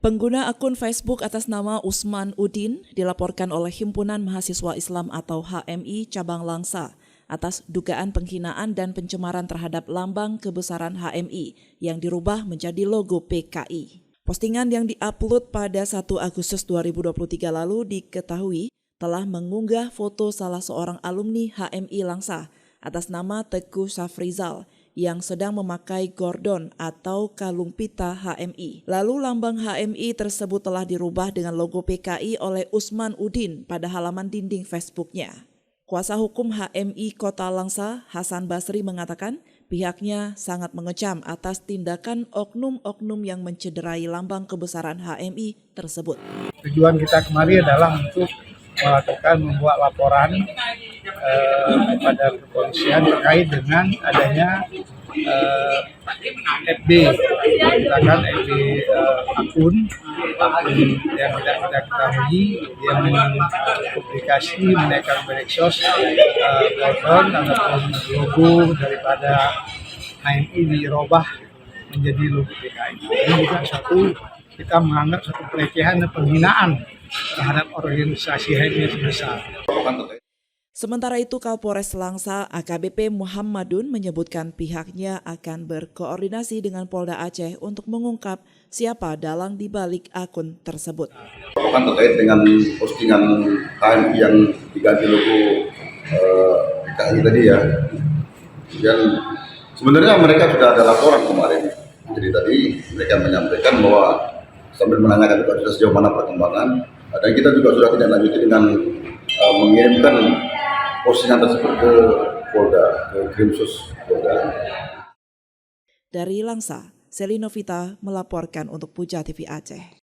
Pengguna akun Facebook atas nama Usman Udin dilaporkan oleh Himpunan Mahasiswa Islam atau HMI Cabang Langsa atas dugaan penghinaan dan pencemaran terhadap lambang kebesaran HMI yang dirubah menjadi logo PKI. Postingan yang diupload pada 1 Agustus 2023 lalu diketahui telah mengunggah foto salah seorang alumni HMI Langsa atas nama Teguh Safrizal yang sedang memakai gordon atau kalung pita HMI. Lalu lambang HMI tersebut telah dirubah dengan logo PKI oleh Usman Udin pada halaman dinding Facebooknya. Kuasa hukum HMI Kota Langsa, Hasan Basri mengatakan pihaknya sangat mengecam atas tindakan oknum-oknum yang mencederai lambang kebesaran HMI tersebut. Tujuan kita kemarin adalah untuk membuat laporan kepada kepolisian terkait dengan adanya FB, menggunakan FB akun yang tidak kita ketahui yang mempublikasi menaikkan medsos gordon ataupun logo daripada HMI dirubah menjadi logo PKI. Ini juga kita menganggap satu pelecehan dan penghinaan terhadap organisasi HMI sebesar. Sementara itu, Kapolres Langsa AKBP Muhammadun menyebutkan pihaknya akan berkoordinasi dengan Polda Aceh untuk mengungkap siapa dalang di balik akun tersebut. Terkait dengan postingan HMI yang diganti logo PKI tadi ya, dan sebenarnya mereka sudah ada laporan kemarin. Jadi tadi mereka menyampaikan bahwa sambil menanyakan juga sejauh mana perkembangan, dan kita juga sudah tidak lanjuti dengan mengirimkan postingan tersebut ke Polda, ke Krimsus Polda. Dari Langsa, Seli Novita melaporkan untuk Puja TV Aceh.